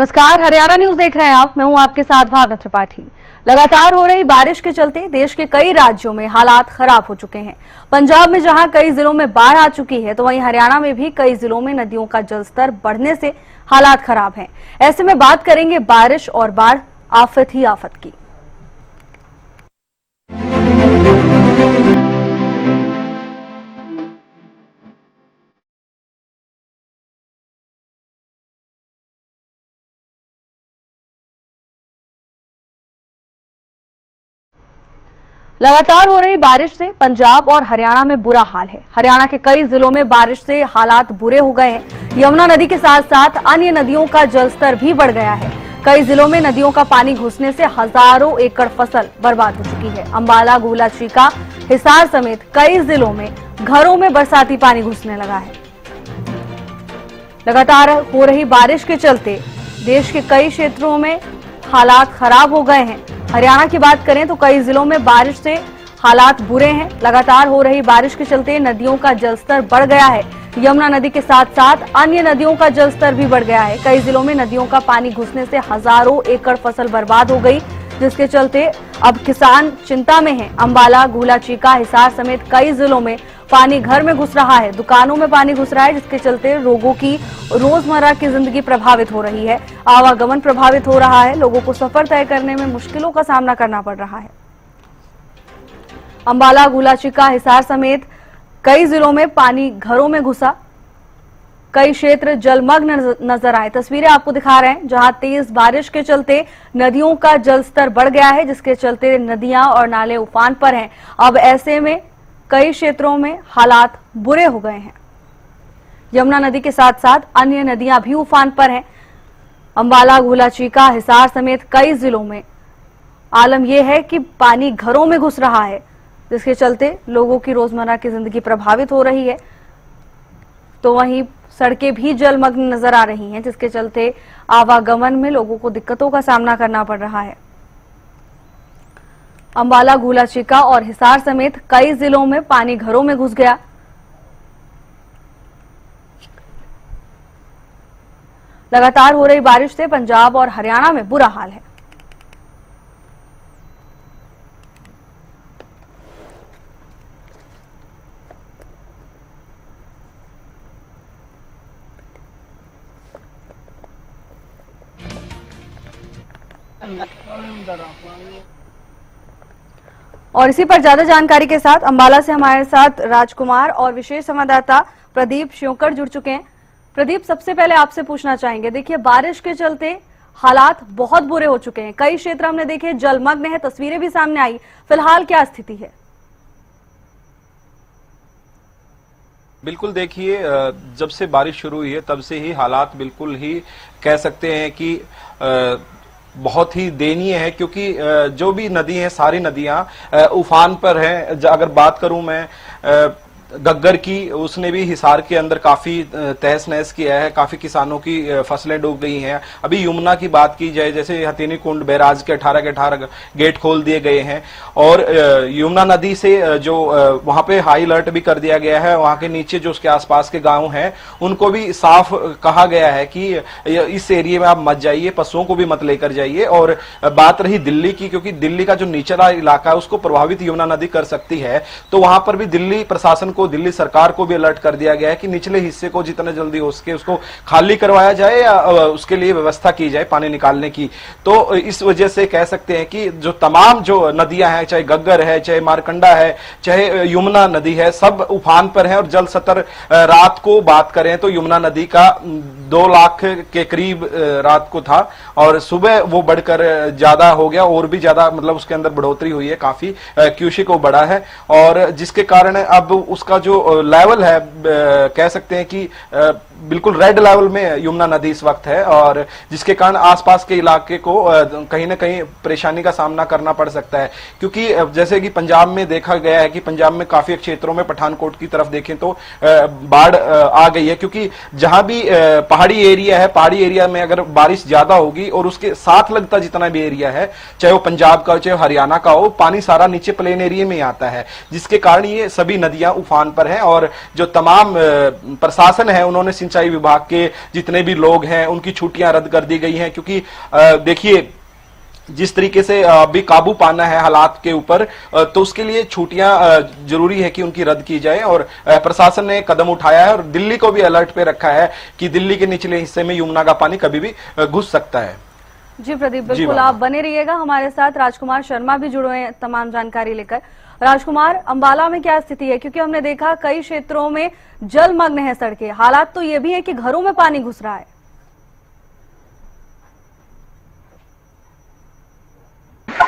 नमस्कार, हरियाणा न्यूज देख रहे हैं आप। मैं हूं आपके साथ भावना त्रिपाठी। लगातार हो रही बारिश के चलते देश के कई राज्यों में हालात खराब हो चुके हैं। पंजाब में जहां कई जिलों में बाढ़ आ चुकी है, तो वहीं हरियाणा में भी कई जिलों में नदियों का जलस्तर बढ़ने से हालात खराब हैं। ऐसे में बात करेंगे बारिश और बाढ़, आफत ही आफत की। लगातार हो रही बारिश से पंजाब और हरियाणा में बुरा हाल है। हरियाणा के कई जिलों में बारिश से हालात बुरे हो गए हैं। यमुना नदी के साथ साथ अन्य नदियों का जलस्तर भी बढ़ गया है। कई जिलों में नदियों का पानी घुसने से हजारों एकड़ फसल बर्बाद हो चुकी है। अंबाला, गुहला, चीका, हिसार समेत कई जिलों में घरों में बरसाती पानी घुसने लगा है। लगातार हो रही बारिश के चलते देश के कई क्षेत्रों में हालात खराब हो गए हैं। हरियाणा की बात करें तो कई जिलों में बारिश से हालात बुरे हैं। लगातार हो रही बारिश के चलते नदियों का जलस्तर बढ़ गया है। यमुना नदी के साथ साथ अन्य नदियों का जलस्तर भी बढ़ गया है। कई जिलों में नदियों का पानी घुसने से हजारों एकड़ फसल बर्बाद हो गई, जिसके चलते अब किसान चिंता में हैं। अंबाला, गुहला, चीका, हिसार समेत कई जिलों में पानी घर में घुस रहा है, दुकानों में पानी घुस रहा है, जिसके चलते लोगों की रोजमर्रा की जिंदगी प्रभावित हो रही है। आवागमन प्रभावित हो रहा है। लोगों को सफर तय करने में मुश्किलों का सामना करना पड़ रहा है। अंबाला, गुहला, चीका, हिसार समेत कई जिलों में पानी घरों में घुसा। कई क्षेत्र जलमग्न नजर आए। तस्वीरें आपको दिखा रहे हैं, जहां तेज बारिश के चलते नदियों का जलस्तर बढ़ गया है, जिसके चलते नदियां और नाले उफान पर हैं। अब ऐसे में कई क्षेत्रों में हालात बुरे हो गए हैं। यमुना नदी के साथ साथ अन्य नदियां भी उफान पर हैं। अंबाला, गुहला, चीका, हिसार समेत कई जिलों में आलम यह है कि पानी घरों में घुस रहा है, जिसके चलते लोगों की रोजमर्रा की जिंदगी प्रभावित हो रही है। तो वहीं सड़कें भी जलमग्न नजर आ रही हैं, जिसके चलते आवागमन में लोगों को दिक्कतों का सामना करना पड़ रहा है। अंबाला, गुहला, चीका और हिसार समेत कई जिलों में पानी घरों में घुस गया। लगातार हो रही बारिश से पंजाब और हरियाणा में बुरा हाल है। और इसी पर ज्यादा जानकारी के साथ अंबाला से हमारे साथ राजकुमार और विशेष संवाददाता प्रदीप श्योकर जुड़ चुके हैं। प्रदीप, सबसे पहले आपसे पूछना चाहेंगे, देखिए बारिश के चलते हालात बहुत बुरे हो चुके हैं। कई क्षेत्र हमने देखे जलमग्न है, तस्वीरें भी सामने आई। फिलहाल क्या स्थिति है? बिल्कुल, देखिए जब से बारिश शुरू हुई है तब से ही हालात बिल्कुल ही कह सकते हैं कि बहुत ही दयनीय है, क्योंकि जो भी नदी है सारी नदियां उफान पर हैं। अगर बात करूं मैं गग्गर की, उसने भी हिसार के अंदर काफी तहस नहस किया है। काफी किसानों की फसलें डूब गई हैं। अभी यमुना की बात की जाए, जैसे हथेनी कुंड बैराज के 18 गेट खोल दिए गए हैं और यमुना नदी से जो वहां पे हाई अलर्ट भी कर दिया गया है। वहां के नीचे जो उसके आसपास के गांव हैं उनको भी साफ कहा गया है कि इस एरिया में आप मत जाइए, पशुओं को भी मत लेकर जाइए। और बात रही दिल्ली की, क्योंकि दिल्ली का जो निचला इलाका है उसको प्रभावित यमुना नदी कर सकती है, तो वहां पर भी दिल्ली प्रशासन को, दिल्ली सरकार को भी अलर्ट कर दिया गया है कि निचले हिस्से को जितना जल्दी हो सके उसको खाली करवाया जाए या उसके लिए व्यवस्था की जाए पानी निकालने की। तो इस वजह से कह सकते हैं कि जो तमाम जो नदियां हैं, चाहे गग्गर है, चाहे मारकंडा है, चाहे यमुना नदी है, सब उफान पर है। और जल स्तर रात को बात करें तो यमुना नदी का 2 लाख के करीब रात को था और सुबह वो बढ़कर ज्यादा हो गया, और भी ज्यादा मतलब उसके अंदर बढ़ोतरी हुई है, काफी क्यूसिक वो बढ़ा है। और जिसके कारण अब उसका जो लेवल है कह सकते हैं कि बिल्कुल रेड लेवल में यमुना नदी इस वक्त है, और जिसके कारण आसपास के इलाके को कहीं ना कहीं परेशानी का सामना करना पड़ सकता है। क्योंकि जैसे कि पंजाब में देखा गया है कि पंजाब में काफी क्षेत्रों में पठानकोट की तरफ देखें तो बाढ़ आ गई है, क्योंकि जहां भी पहाड़ी एरिया है, पहाड़ी एरिया में अगर बारिश ज्यादा होगी और उसके साथ लगता जितना भी एरिया है, चाहे वो पंजाब का हो चाहे हरियाणा का हो, पानी सारा नीचे प्लेन एरिया में आता है, जिसके कारण ये सभी नदियां उफान पर हैं। और जो तमाम प्रशासन है उन्होंने सिंचाई विभाग के जितने भी लोग हैं उनकी छुट्टियां रद्द कर दी गई हैं, क्योंकि देखिए जिस तरीके से अभी काबू पाना है हालात के ऊपर, तो उसके लिए छुट्टियां जरूरी है कि उनकी रद्द की जाए। और प्रशासन ने कदम उठाया है और दिल्ली को भी अलर्ट पे रखा है कि दिल्ली के निचले हिस्से में यमुना का पानी कभी भी घुस सकता है। जी प्रदीप, बिल्कुल आप बने रहिएगा हमारे साथ। राजकुमार शर्मा भी जुड़े हैं तमाम जानकारी लेकर। राजकुमार, अंबाला में क्या स्थिति है? क्योंकि हमने देखा कई क्षेत्रों में जलमग्न है सड़कें, हालात तो ये भी है कि घरों में पानी घुस रहा है।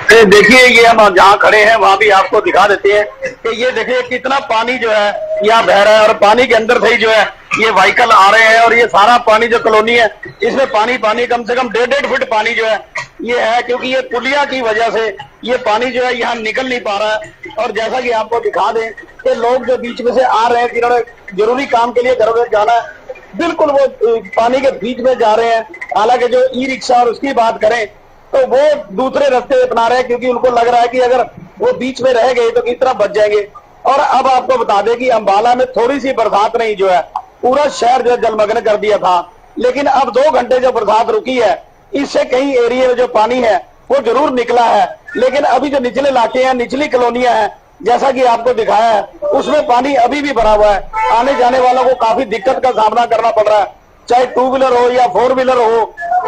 देखिए, ये हम जहाँ खड़े हैं वहां भी आपको दिखा देते हैं कि ये देखिए कितना पानी जो है यहाँ बह रहा है, और पानी के अंदर से ही जो है ये व्हीकल आ रहे हैं, और ये सारा पानी जो कॉलोनी है इसमें पानी कम से कम 1.5 फीट पानी जो है ये है, क्योंकि ये पुलिया की वजह से ये पानी जो है यहाँ निकल नहीं पा रहा है। और जैसा कि आपको दिखा दें कि लोग जो बीच में से आ रहे हैं, जिन्होंने जरूरी काम के लिए घरों में जाना है, बिल्कुल वो पानी के बीच में जा रहे हैं। हालांकि जो ई रिक्शा और उसकी बात करें तो वो दूसरे रास्ते अपना रहे हैं, क्योंकि उनको लग रहा है कि अगर वो बीच में रह गए तो किस तरह बच जाएंगे। और अब आपको बता दें कि अंबाला में थोड़ी सी बरसात नहीं जो है पूरा शहर जो है जलमग्न कर दिया था, लेकिन अब 2 घंटे जो बरसात रुकी है इससे कई एरिया में जो पानी है वो जरूर निकला है, लेकिन अभी जो निचले इलाके हैं, निचली कॉलोनियां हैं, जैसा कि आपको दिखाया है, उसमें पानी अभी भी भरा हुआ है। आने जाने वालों को काफी दिक्कत का सामना करना पड़ रहा है, चाहे 2 व्हीलर हो या 4 व्हीलर हो,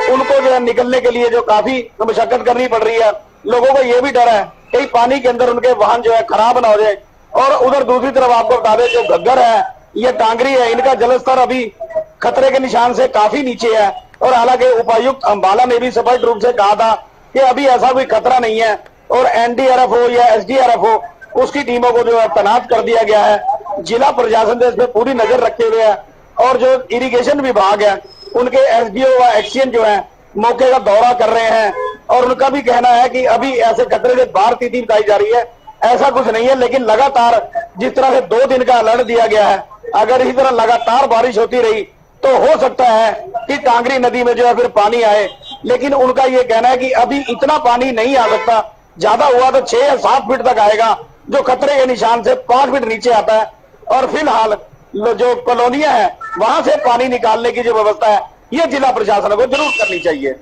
उनको जो है निकलने के लिए जो काफी मशक्कत करनी पड़ रही है। लोगों को ये भी डर है कहीं पानी के अंदर उनके वाहन जो है खराब ना हो जाए। और उधर दूसरी तरफ आपको बता दें, जो घग्गर है, ये टांगरी है, इनका जलस्तर अभी खतरे के निशान से काफी नीचे है। और हालांकि उपायुक्त अंबाला ने भी स्पष्ट रूप से कहा था कि अभी ऐसा कोई खतरा नहीं है, और एनडीआरएफ हो या एसडीआरएफ हो, उसकी टीमों को जो है तैनात कर दिया गया है। जिला प्रशासन इस पर पूरी नजर रखे हुए है, और जो इरिगेशन विभाग है उनके एसडीओ व एक्सीएन जो है मौके का दौरा कर रहे हैं, और उनका भी कहना है कि अभी ऐसे खतरे से बाहर स्थिति बताई जा रही है, ऐसा कुछ नहीं है। लेकिन लगातार जिस तरह से 2 दिन का अलर्ट दिया गया है, अगर इसी तरह लगातार बारिश होती रही तो हो सकता है कि टांगरी नदी में जो है फिर पानी आए। लेकिन उनका ये कहना है कि अभी इतना पानी नहीं आ सकता, ज्यादा हुआ तो 6 या 7 फीट तक आएगा, जो खतरे के निशान से 5 फीट नीचे आता है। और फिलहाल जो कॉलोनियां हैं वहां से पानी निकालने की जो व्यवस्था है ये जिला प्रशासन को जरूर करनी चाहिए।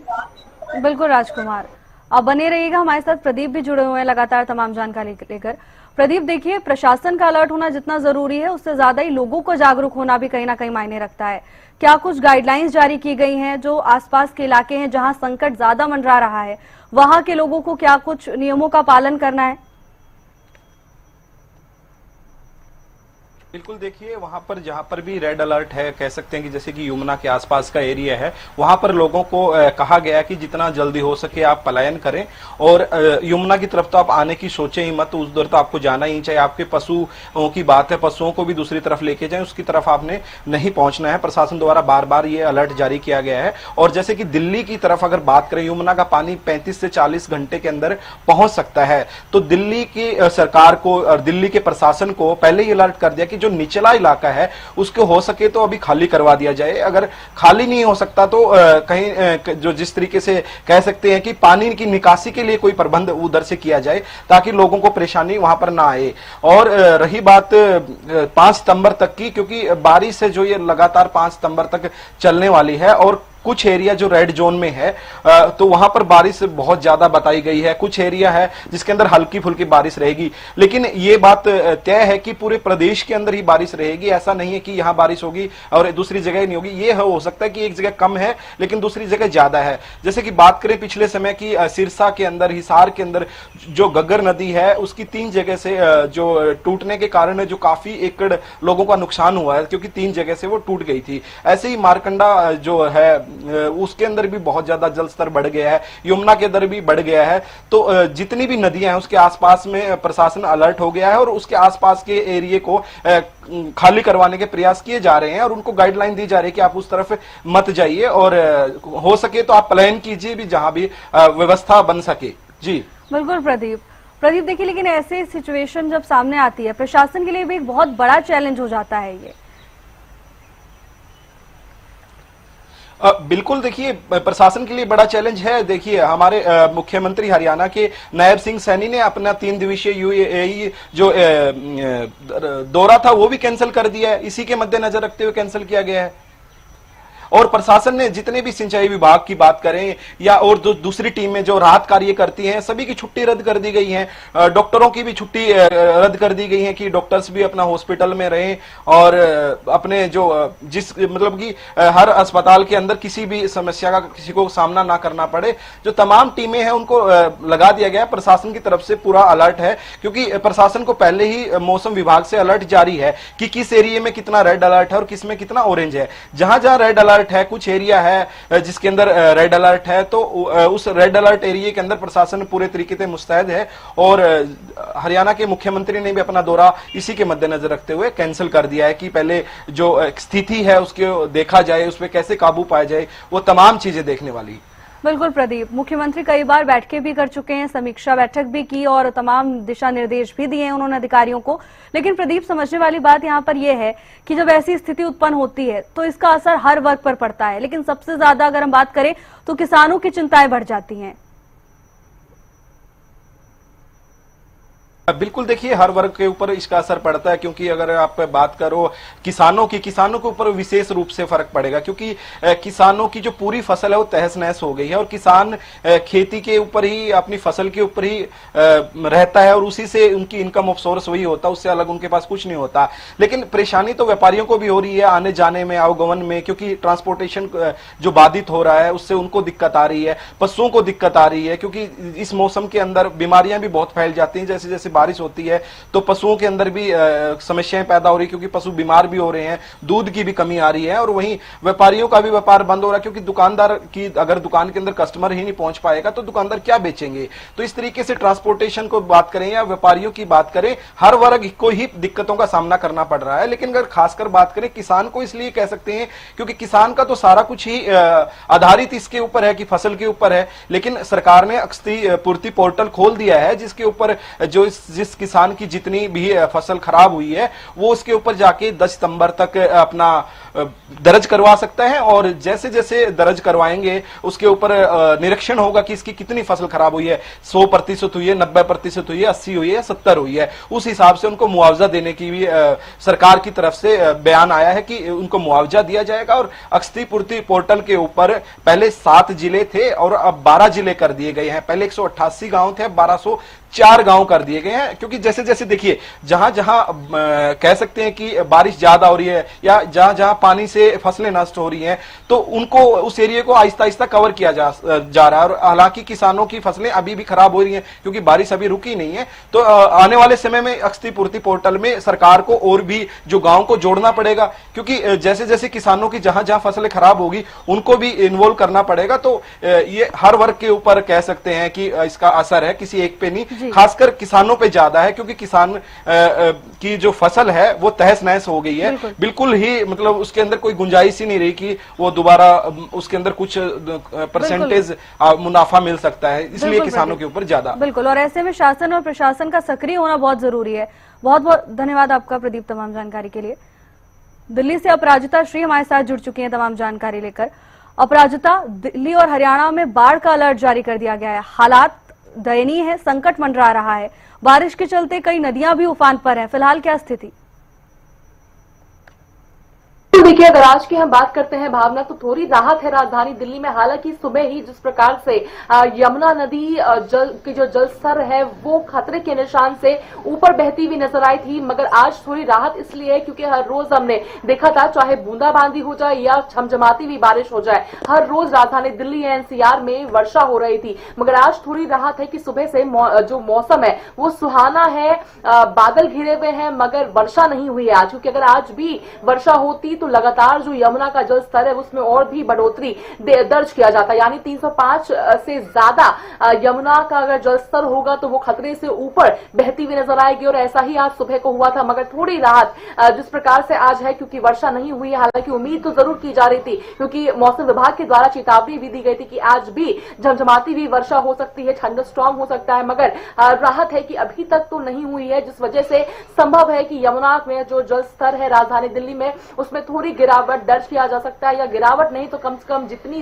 बिल्कुल राजकुमार, आप बने रहिएगा हमारे साथ। प्रदीप भी जुड़े हुए हैं लगातार तमाम जानकारी लेकर। प्रदीप, देखिए प्रशासन का अलर्ट होना जितना जरूरी है उससे ज्यादा ही लोगों को जागरूक होना भी कहीं ना कहीं मायने रखता है। क्या कुछ गाइडलाइंस जारी की गई हैं जो आसपास के इलाके हैं जहां संकट ज्यादा मंडरा रहा है, वहां के लोगों को क्या कुछ नियमों का पालन करना है? बिल्कुल, देखिए वहां पर जहां पर भी रेड अलर्ट है, कह सकते हैं कि जैसे कि यमुना के आसपास का एरिया है, वहां पर लोगों को कहा गया है कि जितना जल्दी हो सके आप पलायन करें, और यमुना की तरफ तो आप आने की सोचें ही मत, उस दर तो आपको जाना ही चाहिए। आपके पशुओं की बात है, पशुओं को भी दूसरी तरफ लेके जाएं, उसकी तरफ आपने नहीं पहुंचना है। प्रशासन द्वारा बार बार ये अलर्ट जारी किया गया है। और जैसे कि दिल्ली की तरफ अगर बात करें, यमुना का पानी 35 से 40 घंटे के अंदर पहुंच सकता है, तो दिल्ली की सरकार को और दिल्ली के प्रशासन को पहले ही अलर्ट कर दिया कि जो निचला इलाका है उसको हो सके तो अभी खाली करवा दिया जाए। अगर खाली नहीं हो सकता तो कहीं जो जिस तरीके से कह सकते हैं कि पानी की निकासी के लिए कोई प्रबंध उधर से किया जाए, ताकि लोगों को परेशानी वहां पर ना आए। और रही बात 5 सितंबर तक की, क्योंकि बारिश है जो ये लगातार 5 सितंबर तक चलने वाली है, और कुछ एरिया जो रेड जोन में है तो वहां पर बारिश बहुत ज्यादा बताई गई है। कुछ एरिया है जिसके अंदर हल्की फुल्की बारिश रहेगी, लेकिन ये बात तय है कि पूरे प्रदेश के अंदर ही बारिश रहेगी। ऐसा नहीं है कि यहां बारिश होगी और दूसरी जगह नहीं होगी। ये हो सकता है कि एक जगह कम है लेकिन दूसरी जगह ज्यादा है। जैसे कि बात करें पिछले समय की, सिरसा के अंदर, हिसार के अंदर जो घग्गर नदी है उसकी 3 जगह से जो टूटने के कारण जो काफी एकड़ लोगों का नुकसान हुआ है, क्योंकि 3 जगह से वो टूट गई थी। ऐसे ही मारकंडा जो है उसके अंदर भी बहुत ज्यादा जल स्तर बढ़ गया है, यमुना के अंदर भी बढ़ गया है। तो जितनी भी नदियां हैं उसके आसपास में प्रशासन अलर्ट हो गया है, और उसके आसपास के एरिया को खाली करवाने के प्रयास किए जा रहे हैं, और उनको गाइडलाइन दी जा रही है कि आप उस तरफ मत जाइए, और हो सके तो आप प्लान कीजिए भी जहां भी व्यवस्था बन सके। जी बिल्कुल प्रदीप, देखिए लेकिन ऐसे सिचुएशन जब सामने आती है प्रशासन के लिए भी एक बहुत बड़ा चैलेंज हो जाता है ये। बिल्कुल, देखिए प्रशासन के लिए बड़ा चैलेंज है। देखिए हमारे मुख्यमंत्री हरियाणा के नायब सिंह सैनी ने अपना 3 दिवसीय यूएई जो दौरा था वो भी कैंसिल कर दिया है। इसी के मद्देनजर रखते हुए कैंसिल किया गया है। और प्रशासन ने जितने भी सिंचाई विभाग की बात करें या और दूसरी टीमें जो राहत कार्य करती हैं, सभी की छुट्टी रद्द कर दी गई है। डॉक्टरों की भी छुट्टी रद्द कर दी गई है कि डॉक्टर्स भी अपना हॉस्पिटल में रहें और अपने जो जिस मतलब कि हर अस्पताल के अंदर किसी भी समस्या का किसी को सामना ना करना पड़े। जो तमाम टीमें हैं उनको लगा दिया गया है। प्रशासन की तरफ से पूरा अलर्ट है, क्योंकि प्रशासन को पहले ही मौसम विभाग से अलर्ट जारी है कि किस एरिया में कितना रेड अलर्ट है और किस में कितना ऑरेंज है। जहां जहां रेड अलर्ट है, कुछ एरिया है जिसके अंदर रेड अलर्ट है, तो उस रेड अलर्ट एरिया के अंदर प्रशासन पूरे तरीके से मुस्तैद है। और हरियाणा के मुख्यमंत्री ने भी अपना दौरा इसी के मद्देनजर रखते हुए कैंसिल कर दिया है कि पहले जो स्थिति है उसको देखा जाए, उस पर कैसे काबू पाया जाए, वो तमाम चीजें देखने वाली। बिल्कुल प्रदीप, मुख्यमंत्री कई बार बैठकें भी कर चुके हैं, समीक्षा बैठक भी की और तमाम दिशा निर्देश भी दिए हैं उन्होंने अधिकारियों को। लेकिन प्रदीप, समझने वाली बात यहाँ पर यह है कि जब ऐसी स्थिति उत्पन्न होती है तो इसका असर हर वर्ग पर पड़ता है, लेकिन सबसे ज्यादा अगर हम बात करें तो किसानों की चिंताएं बढ़ जाती हैं। बिल्कुल, देखिए हर वर्ग के ऊपर इसका असर पड़ता है, क्योंकि अगर आप बात करो किसानों के ऊपर विशेष रूप से फर्क पड़ेगा, क्योंकि किसानों की जो पूरी फसल है वो तहस नहस हो गई है और किसान खेती के ऊपर ही, अपनी फसल के ऊपर ही रहता है और उसी से उनकी इनकम ऑफ सोर्स वही होता है, उससे अलग उनके पास कुछ नहीं होता। लेकिन परेशानी तो व्यापारियों को भी हो रही है आने जाने में, आवागमन में, क्योंकि ट्रांसपोर्टेशन जो बाधित हो रहा है उससे उनको दिक्कत आ रही है, पशुओं को दिक्कत आ रही है, क्योंकि इस मौसम के अंदर बीमारियां भी बहुत फैल जाती हैं। जैसे जैसे बारिश होती है तो पशुओं के अंदर भी समस्याएं पैदा हो रही है, क्योंकि पशु बीमार भी हो रहे हैं, दूध की भी कमी आ रही है और वहीं व्यापारियों का भी व्यापार बंद हो रहा है, क्योंकि दुकानदार की अगर दुकान के अंदर कस्टमर ही नहीं पहुंच पाएगा तो दुकानदार क्या बेचेंगे। तो इस तरीके से ट्रांसपोर्टेशन को बात करें या व्यापारियों की बात करें, हर वर्ग को ही दिक्कतों का सामना करना पड़ रहा है। लेकिन अगर खासकर बात करें किसान को, इसलिए कह सकते हैं क्योंकि किसान का तो सारा कुछ ही आधारित इसके ऊपर है कि फसल के ऊपर है। लेकिन सरकार ने क्षतिपूर्ति पोर्टल खोल दिया है, जिसके ऊपर जिस किसान की जितनी भी फसल खराब हुई है वो उसके ऊपर जाके 10 सितंबर तक अपना दर्ज करवा सकता है और जैसे जैसे दर्ज करवाएंगे उसके ऊपर निरीक्षण होगा कि इसकी कितनी फसल खराब हुई है, 100% हुई है, 90% हुई है, 80 हुई है, 70 हुई है। उस हिसाब से उनको मुआवजा देने की भी सरकार की तरफ से बयान आया है कि उनको मुआवजा दिया जाएगा। और क्षतिपूर्ति पोर्टल के ऊपर पहले 7 जिले थे और अब 12 जिले कर दिए गए हैं। पहले 188 गांव थे, अब 1204 गांव कर दिए गए हैं, क्योंकि जैसे जैसे देखिए जहां जहां कह सकते हैं कि बारिश ज्यादा हो रही है या जहां जहां पानी से फसलें नष्ट हो रही हैं तो उनको उस एरिया को आहिस्ता आहिस्ता कवर किया जा रहा है। और हालांकि किसानों की फसलें अभी भी खराब हो रही हैं क्योंकि बारिश अभी रुकी नहीं है। तो आने वाले समय में क्षतिपूर्ति पोर्टल में सरकार को और भी जो गांव को जोड़ना पड़ेगा, क्योंकि जैसे जैसे किसानों की जहां जहां फसलें खराब होगी उनको भी इन्वॉल्व करना पड़ेगा। तो ये हर वर्ग के ऊपर कह सकते हैं कि इसका असर है, किसी एक पे नहीं, खासकर किसानों पे ज्यादा है, क्योंकि किसान की जो फसल है वो तहस नहस हो गई है। बिल्कुल ही मतलब उसके अंदर कोई गुंजाइश ही नहीं रही कि वो दोबारा उसके अंदर कुछ परसेंटेज मुनाफा मिल सकता है, इसलिए किसानों के ऊपर ज्यादा। बिल्कुल, और ऐसे में शासन और प्रशासन का सक्रिय होना बहुत जरूरी है। बहुत बहुत धन्यवाद आपका प्रदीप तमाम जानकारी के लिए। दिल्ली से अपराजिता श्री हमारे साथ जुड़ चुकी हैं तमाम जानकारी लेकर। अपराजिता, दिल्ली और हरियाणा में बाढ़ का अलर्ट जारी कर दिया गया है, हालात दयनीय है, संकट मंडरा रहा है, बारिश के चलते कई नदियां भी उफान पर हैं, फिलहाल क्या स्थिति? देखिए, अगर आज की हम बात करते हैं भावना, तो थोड़ी राहत है राजधानी दिल्ली में। हालांकि सुबह ही जिस प्रकार से यमुना नदी जल की जो जल स्तर है वो खतरे के निशान से ऊपर बहती हुई नजर आई थी, मगर आज थोड़ी राहत इसलिए है क्योंकि हर रोज हमने देखा था, चाहे बूंदाबांदी हो जाए या झमझमाती हुई बारिश हो जाए, हर रोज राजधानी दिल्ली या एनसीआर में वर्षा हो रही थी। मगर आज थोड़ी राहत है कि सुबह से जो मौसम है वो सुहाना है, बादल घिरे हुए हैं, मगर वर्षा नहीं हुई है आज, क्योंकि अगर आज भी वर्षा होती तो लगातार जो यमुना का जल स्तर है उसमें और भी बढ़ोतरी दर्ज किया जाता, यानी 305 से ज्यादा यमुना का अगर जल स्तर होगा तो वो खतरे से ऊपर बहती हुई नजर आएगी। और ऐसा ही आज सुबह को हुआ था, मगर थोड़ी राहत जिस प्रकार से आज है क्योंकि वर्षा नहीं हुई है। हालांकि उम्मीद तो जरूर की जा रही थी, क्योंकि मौसम विभाग के द्वारा चेतावनी भी दी गई थी कि आज भी झमझमाती हुई वर्षा हो सकती है, थंडरस्टॉर्म हो सकता है, मगर राहत है कि अभी तक तो नहीं हुई है, जिस वजह से संभव है कि यमुना में जो जल स्तर है राजधानी दिल्ली में उसमें थोड़ी थोड़ी गिरावट दर्ज किया जा सकता है, या गिरावट नहीं तो कम से कम जितनी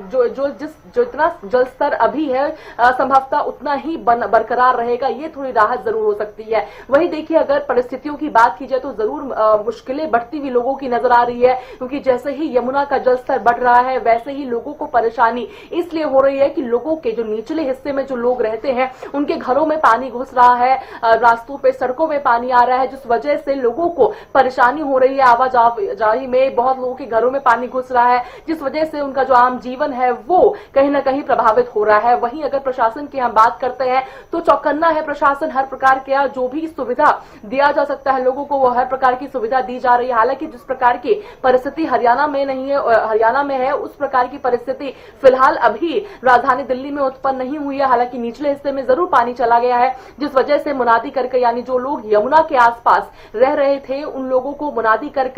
जो इतना जल स्तर अभी है संभवतः उतना ही बरकरार रहेगा, ये थोड़ी राहत जरूर हो सकती है। वही देखिए, अगर परिस्थितियों की बात की जाए तो जरूर मुश्किलें बढ़ती हुई लोगों की नजर आ रही है, क्योंकि जैसे ही यमुना का जल स्तर बढ़ रहा है वैसे ही लोगों को परेशानी इसलिए हो रही है कि लोगों के जो निचले हिस्से में जो लोग रहते हैं उनके घरों में पानी घुस रहा है, रास्तों पे सड़कों में पानी आ रहा है, जिस वजह से लोगों को परेशानी हो रही है। आवाजाही में बहुत लोगों के घरों में पानी घुस रहा है, जिस वजह से उनका जो आम जीवन है वो कहीं ना कहीं प्रभावित हो रहा है। वहीं अगर प्रशासन की हम बात करते हैं तो चौकन्ना है प्रशासन, हर प्रकार का जो भी सुविधा दिया जा सकता है लोगों को वो हर प्रकार की सुविधा दी जा रही है। हालांकि जिस प्रकार की परिस्थिति हरियाणा में नहीं है, हरियाणा में है, उस प्रकार की परिस्थिति फिलहाल अभी राजधानी दिल्ली में उत्पन्न नहीं हुई है। हालांकि निचले हिस्से में जरूर पानी चला गया है, जिस वजह से मुनादी करके, यानी जो लोग यमुना के आसपास रह रहे थे उन लोगों को मुनादी कर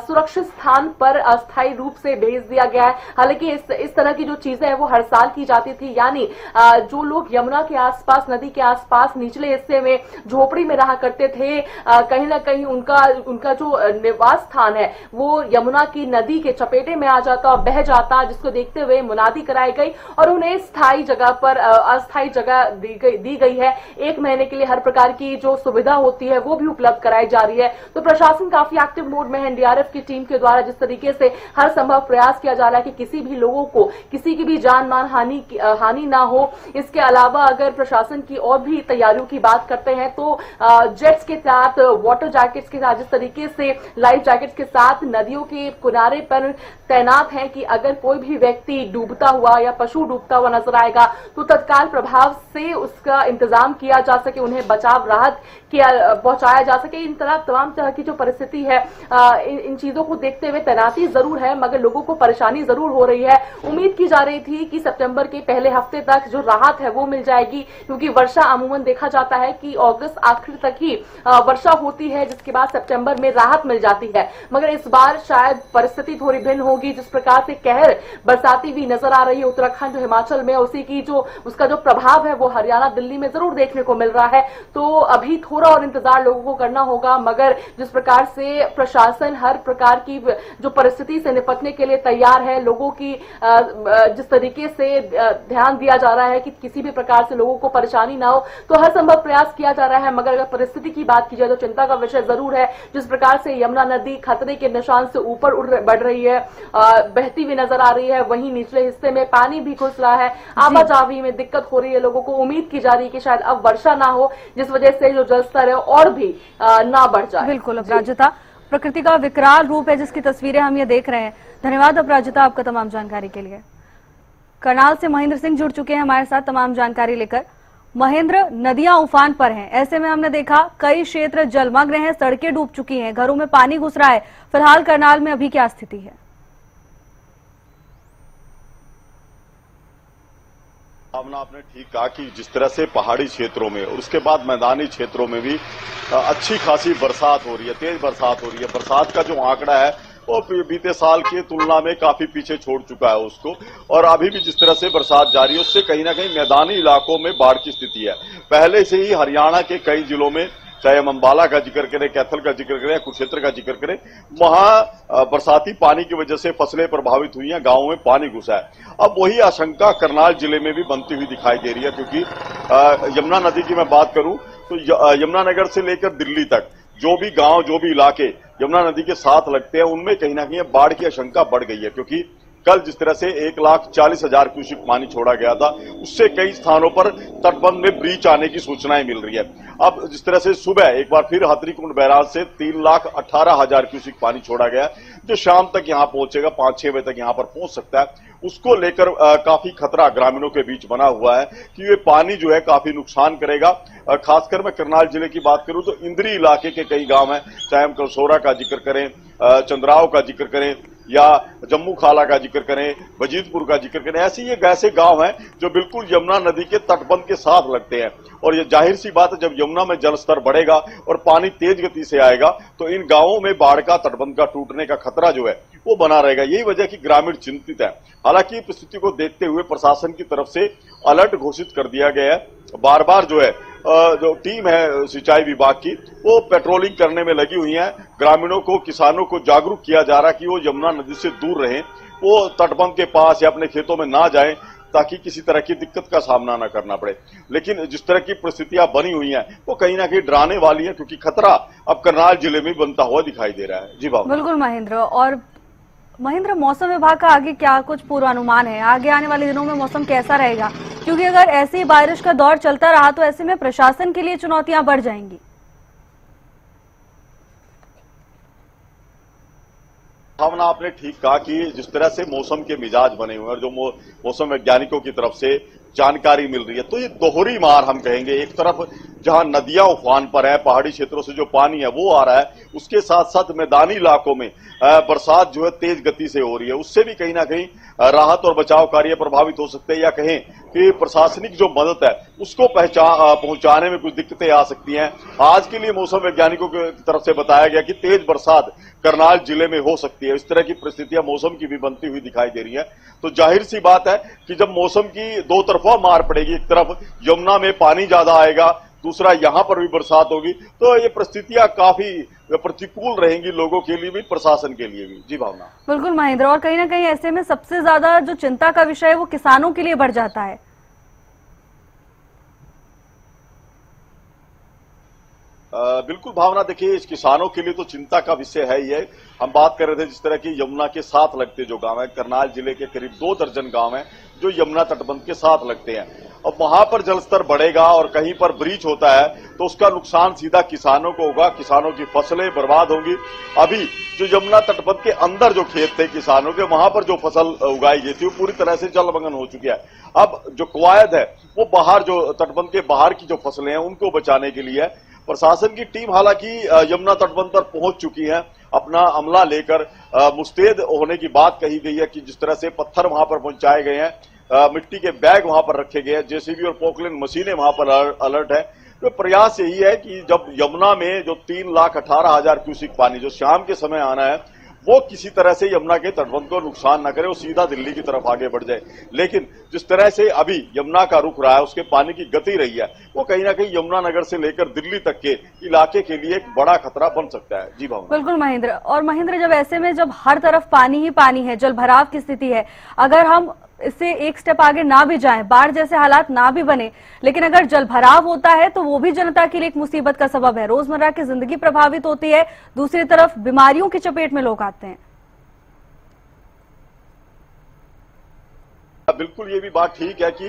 सुरक्षित स्थान पर अस्थायी रूप से भेज दिया गया है। हालांकि इस तरह की जो चीजें हैं वो हर साल की जाती थी, यानी जो लोग यमुना के आसपास, नदी के आसपास निचले हिस्से में झोपड़ी में रहा करते थे, कहीं ना कहीं उनका जो निवास स्थान है वो यमुना की नदी के चपेटे में आ जाता और बह जाता, जिसको देखते हुए मुनादी कराई गई और उन्हें स्थायी जगह पर अस्थायी जगह दी गई है। 1 महीने के लिए हर प्रकार की जो सुविधा होती है वो भी उपलब्ध कराई जा रही है। तो प्रशासन काफी एक्टिव मोड में है। एनडीआरएफ की टीम के द्वारा जिस तरीके से हर संभव प्रयास किया जा रहा है कि किसी भी लोगों को किसी की भी जान मान हानि ना हो। इसके अलावा अगर प्रशासन की और भी तैयारियों की बात करते हैं तो जेट्स के साथ, वाटर जैकेट्स के साथ, जिस तरीके से लाइफ जैकेट्स के साथ नदियों के किनारे पर तैनात हैं कि अगर कोई भी व्यक्ति डूबता हुआ या पशु डूबता हुआ नजर आएगा तो तत्काल प्रभाव से उसका इंतजाम किया जा सके, उन्हें बचाव राहत पहुंचाया जा सके। इन तमाम तरह की जो परिस्थिति है, इन चीजों को देखते हुए तैनाती जरूर है, मगर लोगों को परेशानी जरूर हो रही है। उम्मीद की जा रही थी कि सितंबर के पहले हफ्ते तक जो राहत है वो मिल जाएगी, क्योंकि वर्षा अमूमन देखा जाता है कि अगस्त आखिर तक ही वर्षा होती है, जिसके बाद सितंबर में राहत मिल जाती है। मगर इस बार शायद परिस्थिति थोड़ी भिन्न होगी। जिस प्रकार से कहर बरसाती भी नजर आ रही है उत्तराखंड जो हिमाचल में, उसी की उसका जो प्रभाव है वो हरियाणा, दिल्ली में जरूर देखने को मिल रहा है। तो अभी थोड़ा और इंतजार लोगों को करना होगा, मगर जिस प्रकार से प्रशासन हर प्रकार की जो परिस्थिति से निपटने के लिए तैयार है, लोगों की जिस तरीके से ध्यान दिया जा रहा है कि किसी भी प्रकार से लोगों को परेशानी ना हो, तो हर संभव प्रयास किया जा रहा है। मगर अगर परिस्थिति की बात की जाए तो चिंता का विषय जरूर है। जिस प्रकार से यमुना नदी खतरे के निशान से ऊपर बढ़ रही है, बहती हुई नजर आ रही है, वहीं निचले हिस्से में पानी भी घुस रहा है, आवाजाही में दिक्कत हो रही है लोगों को। उम्मीद की जा रही है कि शायद अब वर्षा ना हो, जिस वजह से जो जल स्तर है और भी ना बढ़ जाए। बिल्कुल अपराजिता, प्रकृति का विकराल रूप है जिसकी तस्वीरें हम ये देख रहे हैं। धन्यवाद अपराजिता आपका तमाम जानकारी के लिए। करनाल से महेंद्र सिंह जुड़ चुके हैं हमारे साथ तमाम जानकारी लेकर। महेंद्र, नदियां उफान पर हैं, ऐसे में हमने देखा कई क्षेत्र जलमग्न हैं, सड़कें डूब चुकी हैं, घरों में पानी घुस रहा है। फिलहाल करनाल में अभी क्या स्थिति है? भावना, आपने ठीक कहा कि जिस तरह से पहाड़ी क्षेत्रों में और उसके बाद मैदानी क्षेत्रों में भी अच्छी खासी बरसात हो रही है, तेज बरसात हो रही है। बरसात का जो आंकड़ा है वो बीते साल की तुलना में काफी पीछे छोड़ चुका है उसको, और अभी भी जिस तरह से बरसात जारी है उससे कहीं ना कहीं मैदानी इलाकों में बाढ़ की स्थिति है। पहले से ही हरियाणा के कई जिलों में, चाहे हम अंबाला का जिक्र करें, कैथल का जिक्र करें, कुरुक्षेत्र का जिक्र करें, वहां बरसाती पानी की वजह से फसलें प्रभावित हुई हैं, गांवों में पानी घुसा है। अब वही आशंका करनाल जिले में भी बनती हुई दिखाई दे रही है, क्योंकि यमुना नदी की मैं बात करूं तो यमुनानगर से लेकर दिल्ली तक जो भी गांव, जो भी इलाके यमुना नदी के साथ लगते हैं, उनमें कहीं ना कहीं बाढ़ की आशंका बढ़ गई है। क्योंकि कल जिस तरह से 1,40,000 क्यूसेक पानी छोड़ा गया था, उससे कई स्थानों पर तटबंध में ब्रीच आने की सूचनाएं मिल रही है। अब जिस तरह से सुबह एक बार फिर हथनीकुंड बैराज से 3,18,000 क्यूसेक पानी छोड़ा गया, जो शाम तक यहां पहुंचेगा, 5-6 बजे तक यहां पर पहुंच सकता है। उसको लेकर काफी खतरा ग्रामीणों के बीच बना हुआ है कि ये पानी जो है काफी नुकसान करेगा। खासकर मैं करनाल जिले की बात करूं तो इंद्री इलाके के कई गांव हैं, चाहे हम कसौरा का जिक्र करें, चंद्राव का जिक्र करें या जम्मू खाला का जिक्र करें, वजीदपुर का जिक्र करें, ऐसे गांव हैं जो बिल्कुल यमुना नदी के तटबंध के साथ लगते हैं। और ये जाहिर सी बात है, जब यमुना में जल स्तर बढ़ेगा और पानी तेज गति से आएगा तो इन गांवों में बाढ़ का, तटबंध का टूटने का खतरा जो है वो बना रहेगा। यही वजह कि ग्रामीण चिंतित है। हालांकि स्थिति को देखते हुए प्रशासन की तरफ से अलर्ट घोषित कर दिया गया है। बार बार जो है जो टीम है सिंचाई विभाग की, वो पेट्रोलिंग करने में लगी हुई है। ग्रामीणों को, किसानों को जागरूक किया जा रहा है कि वो यमुना नदी से दूर रहें, वो तटबंध के पास या अपने खेतों में ना जाएं, ताकि किसी तरह की दिक्कत का सामना न करना पड़े। लेकिन जिस तरह की परिस्थितियां बनी हुई हैं, वो कहीं ना कहीं डराने वाली हैं, क्योंकि खतरा अब करनाल जिले में बनता हुआ दिखाई दे रहा है। जी बाबू। बिल्कुल महेंद्र। और महेंद्र, मौसम विभाग का आगे क्या कुछ पूर्वानुमान है? आगे आने वाले दिनों में मौसम कैसा रहेगा? क्योंकि अगर ऐसी बारिश का दौर चलता रहा तो ऐसे में प्रशासन के लिए चुनौतियां बढ़ जाएंगी। भावना, आपने ठीक कहा कि जिस तरह से मौसम के मिजाज बने हुए हैं और जो मौसम वैज्ञानिकों की तरफ से जानकारी मिल रही है, तो ये दोहरी मार हम कहेंगे। एक तरफ जहां नदियां उफान पर है, पहाड़ी क्षेत्रों से जो पानी है वो आ रहा है, उसके साथ साथ मैदानी इलाकों में बरसात जो है तेज गति से हो रही है। उससे भी कहीं ना कहीं राहत और बचाव कार्य प्रभावित हो सकते हैं, या कहें कि प्रशासनिक जो मदद है उसको पहुंचाने में कुछ दिक्कतें आ सकती हैं। आज के लिए मौसम वैज्ञानिकों की तरफ से बताया गया कि तेज बरसात करनाल जिले में हो सकती है। इस तरह की परिस्थितियां मौसम की भी बनती हुई दिखाई दे रही है। तो जाहिर सी बात है कि जब मौसम की दो तरफा मार पड़ेगी, एक तरफ यमुना में पानी ज्यादा आएगा, दूसरा यहां पर भी बरसात होगी, तो ये परिस्थितियां काफी प्रतिकूल रहेंगी लोगों के लिए भी, प्रशासन के लिए भी। जी भावना। बिल्कुल महेंद्र। और कहीं ना कहीं ऐसे में सबसे ज्यादा जो चिंता का विषय है वो किसानों के लिए बढ़ जाता है। बिल्कुल भावना, देखिए इस किसानों के लिए तो चिंता का विषय है ही है। हम बात कर रहे थे जिस तरह की यमुना के साथ लगते जो गांव है, करनाल जिले के करीब 2 दर्जन गांव हैं जो यमुना तटबंध के साथ लगते हैं। अब वहां पर जलस्तर बढ़ेगा और कहीं पर ब्रीच होता है तो उसका नुकसान सीधा किसानों को होगा, किसानों की फसलें बर्बाद होंगी। अभी जो यमुना तटबंध के अंदर जो खेत थे किसानों के, वहां पर जो फसल उगाई गई थी वो पूरी तरह से जलमग्न हो चुकी है। अब जो कवायद है वो बाहर, जो तटबंध के बाहर की जो फसलें हैं उनको बचाने के लिए है। प्रशासन की टीम हालांकि यमुना तटबंध पर पहुंच चुकी है, अपना अमला लेकर मुस्तैद होने की बात कही गई है कि जिस तरह से पत्थर वहां पर पहुंचाए गए हैं, मिट्टी के बैग वहां पर रखे गए हैं, जेसीबी और पोकलेन मशीनें वहां पर अलर्ट है। तो प्रयास यही है कि जब यमुना में जो 3,18,000 क्यूसिक पानी जो शाम के समय आना है, वो किसी तरह से यमुना के तटबंध को नुकसान न करे, वो सीधा दिल्ली की तरफ आगे बढ़ जाए। लेकिन जिस तरह से अभी यमुना का रुख रहा है, उसके पानी की गति रही है, वो कहीं ना कहीं यमुना नगर से लेकर दिल्ली तक के इलाके के लिए एक बड़ा खतरा बन सकता है। जी भावना। बिल्कुल महेंद्र। और महेंद्र, जब ऐसे में जब हर तरफ पानी ही पानी है, जल भराव की स्थिति है, अगर हम इससे एक स्टेप आगे ना भी जाएं, बाढ़ जैसे हालात ना भी बने, लेकिन अगर जल भराव होता है तो वो भी जनता के लिए एक मुसीबत का सबब है। रोजमर्रा की जिंदगी प्रभावित होती है, दूसरी तरफ बीमारियों की चपेट में लोग आते हैं। बिल्कुल, ये भी बात ठीक है कि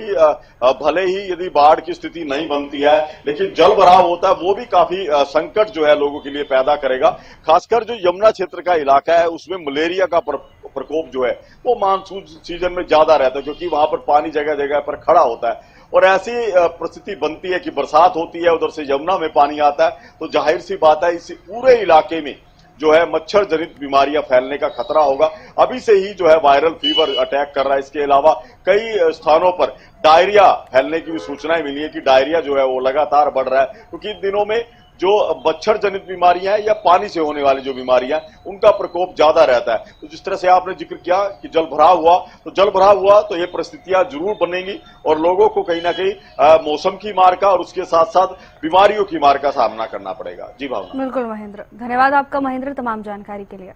भले ही यदि बाढ़ की स्थिति नहीं बनती है, लेकिन जल भराव होता है वो भी काफी संकट जो है लोगों के लिए पैदा करेगा। खासकर जो यमुना क्षेत्र का इलाका है उसमें मलेरिया का प्रकोप जो है वो मानसून सीजन में ज्यादा रहता है, क्योंकि वहां पर पानी जगह जगह पर खड़ा होता है और ऐसी परिस्थिति बनती है कि बरसात होती है, उधर से यमुना में पानी आता है, तो जाहिर सी बात है इस पूरे इलाके में जो है मच्छर जनित बीमारियां फैलने का खतरा होगा। अभी से ही जो है वायरल फीवर अटैक कर रहा है। इसके अलावा कई स्थानों पर डायरिया फैलने की भी सूचनाएं मिली है कि डायरिया जो है वो लगातार बढ़ रहा है, क्योंकि इन दिनों में जो मच्छर जनित बीमारियां हैं या पानी से होने वाली जो बीमारियां उनका प्रकोप ज्यादा रहता है। तो जिस तरह से आपने जिक्र किया कि जल भराव हुआ तो ये परिस्थितियां जरूर बनेंगी और लोगों को कहीं ना कहीं मौसम की मार का और उसके साथ साथ बीमारियों की मार का सामना करना पड़ेगा। जी भावना। बिल्कुल महेंद्र, धन्यवाद आपका महेंद्र तमाम जानकारी के लिए।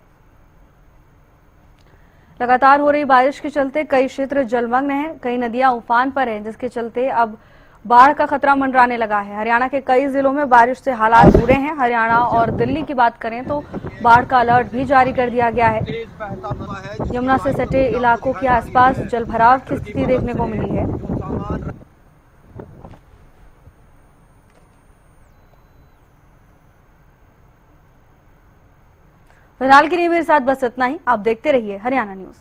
लगातार हो रही बारिश के चलते कई क्षेत्र जलमग्न हैं, कई नदियां उफान पर हैं, जिसके चलते अब बाढ़ का खतरा मंडराने लगा है। हरियाणा के कई जिलों में बारिश से हालात बुरे हैं। हरियाणा और दिल्ली की बात करें तो बाढ़ का अलर्ट भी जारी कर दिया गया है। यमुना से सटे इलाकों के आसपास जलभराव की स्थिति देखने को मिली है। फिलहाल के लिए मेरे साथ बस इतना ही। आप देखते रहिए हरियाणा न्यूज।